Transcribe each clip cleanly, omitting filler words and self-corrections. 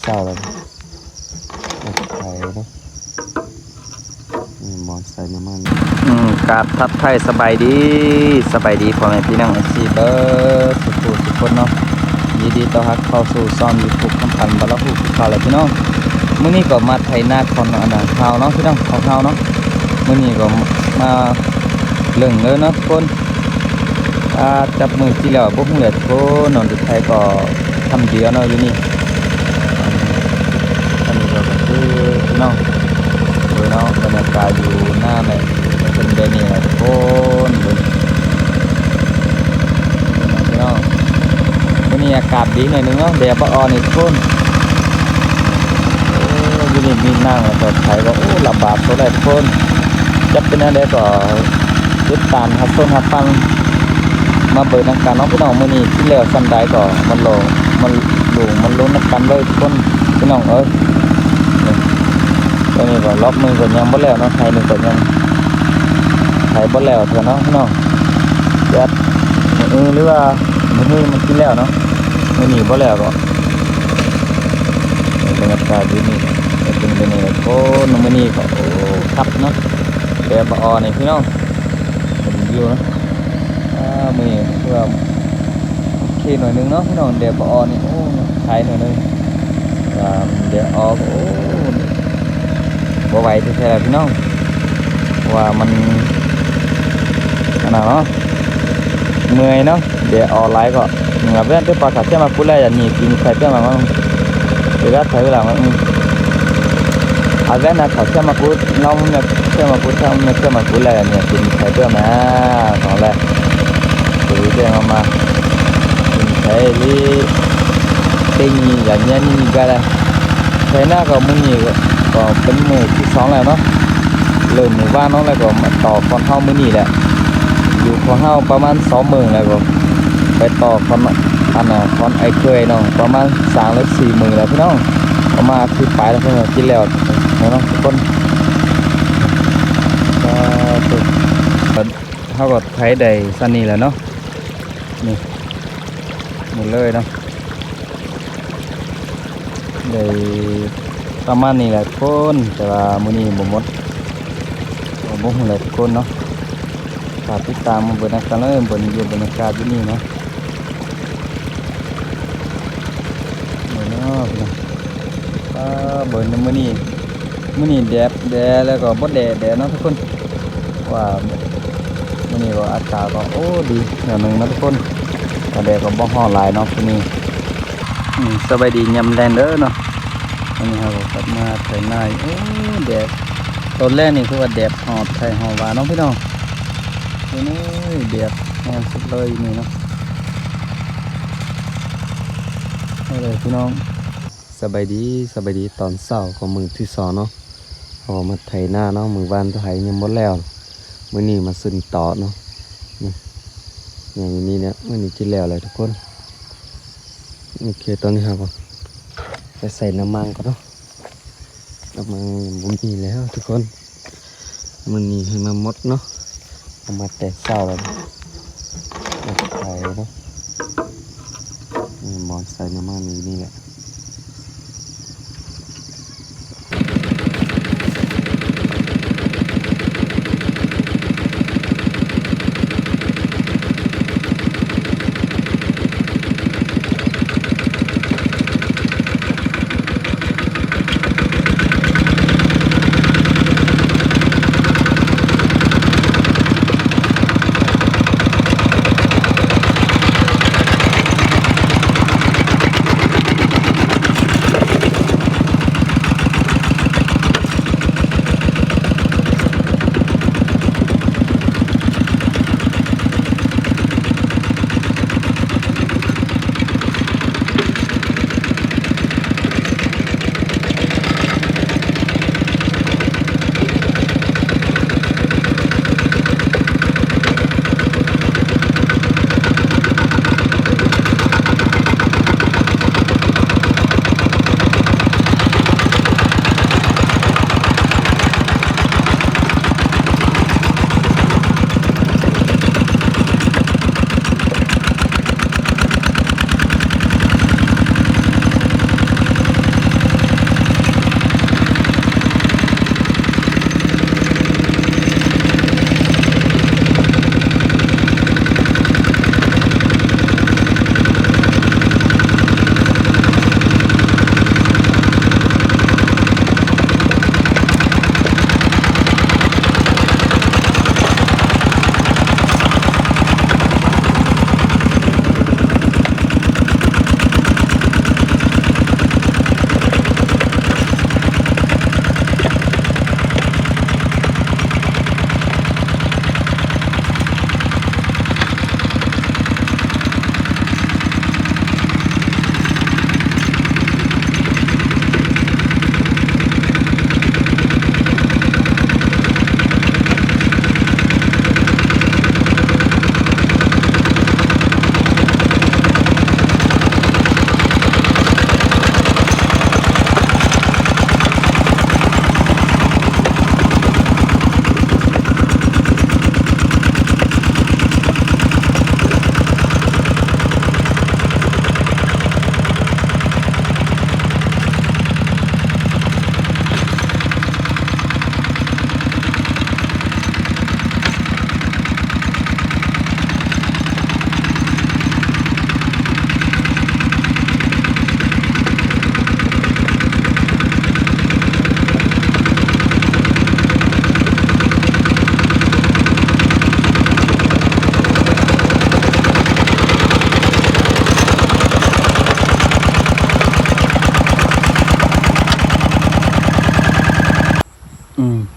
เศร้าแล้วไทยเนาะนี่มอนใส่น้ำมันกราบทับไทยสบายดีพ่อแม่พี่น้องซีเบอร์สุดคนเนาะยินดีต้อนรับเข้าสู่ซ่อมยูทูบคำพันบาร์ฮูข่าวเลยพี่น้องมื้อนี้ก็มาไทยนาคอนอันนั้นข่าวเนาะพี่น้องของข่าวเนาะมื้อนี้ก็มาเรื่องเลยเนาะทุกคนจับมือที่แล้วบุกเหลือคนนอนที่ไทยก็ทำเดียวเนาะอยู่นี่อันนี้ก็คือพี่น้องโดยเนาะบรรยากาศอยู่หน้าเลยเป็นเดนี่แหละทุกคนพี่น้องวันนี้อากาศดีหน่อยนึงเนาะแดดบ่อ่อนนี่ทุกคนอยู่นี่มีนั่งแต่ไทยก็ลำบากเท่าไรทุกคนจับเป็นอะไรก็ติดตามฮับส้นฮับฟังมาเปิดนักการน้องพี่น้องมื้อนี้ที่แล้วซันได้ก็มันลงนักการเลยทุกคนพี่น้องเอ้ยตอนนี้ก็ล็อกมือก็ยังบ่แล้วเนาะไทยนึงก็ยังไทยบ่แล้วเถอะเนาะพี่น้องยัดหรือว่ามื้อมันกินแล้วเนาะมื้อนี้บ่แล้วก็บรรยากาศดีนี่เป็นไปนี่โอ้มื้อนี้ก็ครับเนาะแต่บ่ออนี่พี่น้องเป็นวิวเนาะมือเพื่อโอเคหน่อยนึงเนาะพี่น้องเดี๋ยวบอนี่โอ้ขายหน่อยนึงเดี๋ยวออกโอ้บ่ไหวที่แท้พี่น้องว่ามันขนาดเนาะเมื่อยเนาะเดี๋ยวออกไลน์ก็เหมือนเพื่อนที่ปลาขัดเชื่อมาพูดอะไรอย่างนี้กินใส่เพื่อนมาบ้างเดี๋ยวก็ใช้เวลามันอาเวนนะขัดเชื่อมาพูดน้องเนี่ยเชื่อมาพูดทำเนี่ยเชื่อมาพูดอะไรอย่างนี้กินใส่เพื่อนมาของแรกถือเจ้ามาthấy đi tinh là nhân cái này thế nào có mấy nhiều có tính 16 này nó lớn หมู่บ้าน nó lại cóต่อ con hao mới nhỉ đấy อยู่ con hao ประมาณ 20,000 เลยก็ไปต่อ con อันน่ะ con ไอ้เคยเนาะประมาณ 3 หรือ 40,000 แล้วพี่น้องเอามาคือไปแล้วเพิ่นกินแล้วเนาะทุกคนก็เฮาก็ไถได้ซั่นนี้แหละเนาะนี่หมดเลยเนาะได้ประมาณนี้แหละทุกคนแต่ว่ามื้อนี้บ่หมดบ่ฮู้แหละทุกคนเนาะฝากติดตามมาเบิ่งกันเลยบนอยู่บรรยากาศอยู่นี่เนาะเนาะเบิ่งมื้อนี้แดดแล้วก็บ่แดดเนาะทุกคนว่ามื้อนี้ก็อากาศก็โอ้ดีอย่างนึงนะทุกคนแดดก็บ่ฮ้อนหลายเนาะที่นี่สบายดียำแรงเด้อเนาะอันนี้เรากลับมาไถนาโอ้แดดตอนแรกนี่คือว่าแดดหอดไถหอดหวานเนาะพี่น้องนี่แดดแห้งสุดเลยนี่เนาะนี่เลยพี่น้องสบายดีตอนเช้าของมื้อที่2เนาะพอมาไถนาเนาะมื้อวานไถยังบ่แล้วมื้อนี้มาซึ้นต่อเนาะอย่างนี้เนี่ยมื้อนี้กินแล้วเลยทุกคนโอเคตอนนี้ครับไปใส่น้ำมันก่อนเนาะน้ำมันบุญมีแล้วทุกคนมันนี่ให้มาหมดเนาะเอามาแต่เช้าเลยใส่เนาะนี่มอนใส่น้ำมันนี่แหละ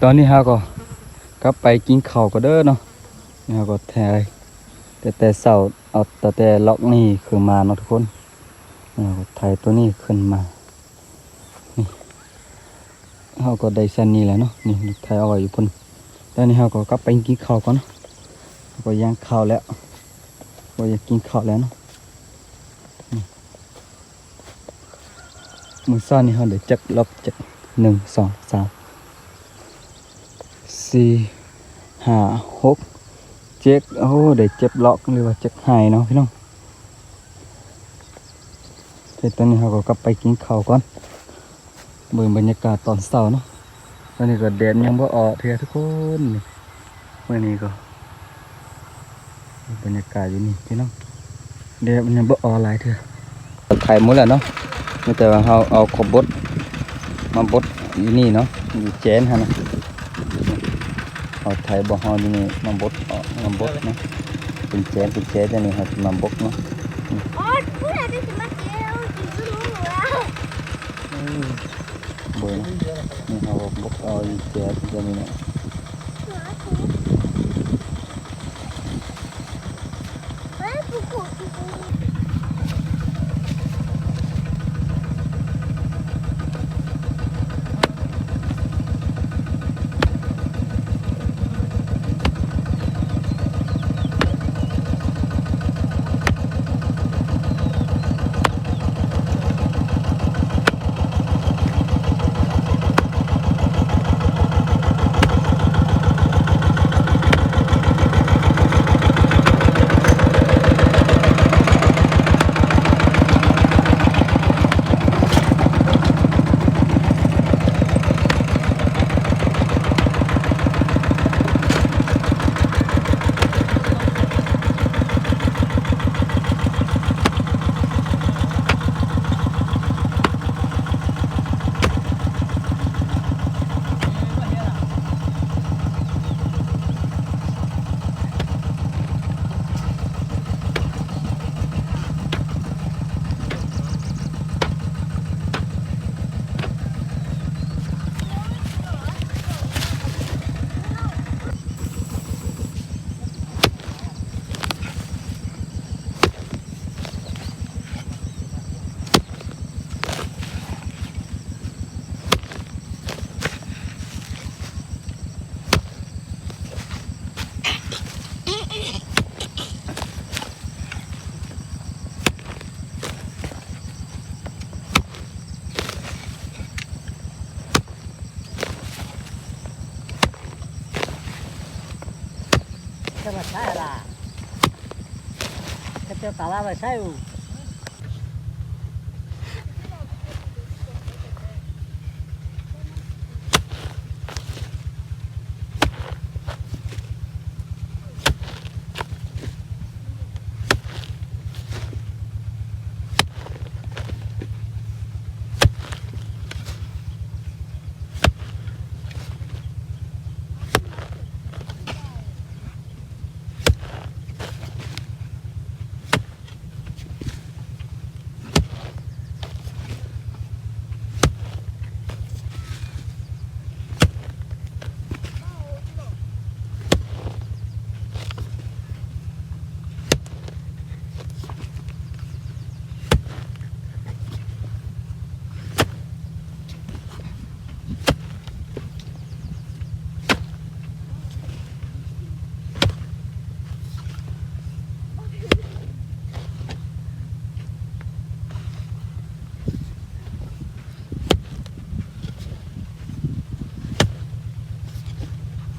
ตอนนี้เฮาก็กลับไปกินข้าวก็เด้อเนาะนี่เฮาก็แท้แต่เช้าเอาแต่ล็อกนี่ขึ้นมาเนาะทุกคนนี่เฮาก็ไถตัวนี้ขึ้นมานี่เฮาก็ได้ซั่นนี้แหละเนาะนี่ไถเอาไว้อยู่พุ่นแล้วนี่เฮาก็กลับไปกินข้าวก่อนเนาะก็ย่างข้าวแล้วก็อยากกินข้าวแล้วเนาะมื้อเช้านี่เฮาได้จักล็อกจัก1 2 3 4 5 6 7โอ้ได้เจ็บล็อกหรือว่าจักหายเนาะพี่น้องแต่ตอนนี้เฮาก็กลับไปกินข้าวก่อนเบิ่งบรรยากาศตอนเช้าเนาะตอนนี้ก็แดดยังบ่ออกเทื่อทุกคนนี่มื้อนี้ก็บรรยากาศอยู่นี่พี่น้องแดดมันยังบ่ออกหลายเทื่อไข่หมดแล้วเนาะมีแต่ว่าเฮาเอาขบบดมาบดอยู่นี่เนาะอยู่แจนหั่นนะเอาไทยบ่เฮาอยู่นี่มาบดออกมาบดเนาะเป็นแจนแต่นี่เฮาสิมาบดเนาะอ๋อผู้ใดที่มาเกี่ยวสิรู้แล้ว เบิ่งนี่เฮาบดเอาอยู่แจนตัวนี้เนาะเฮ้ยปุ๊กปุ๊ก จะมาใช่ล่ะจะเจอตาลาไปใช่อู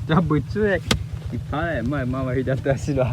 จะบึดช่วยอีกท้ายไม่มาไว้ดัดแต่สิล่ะ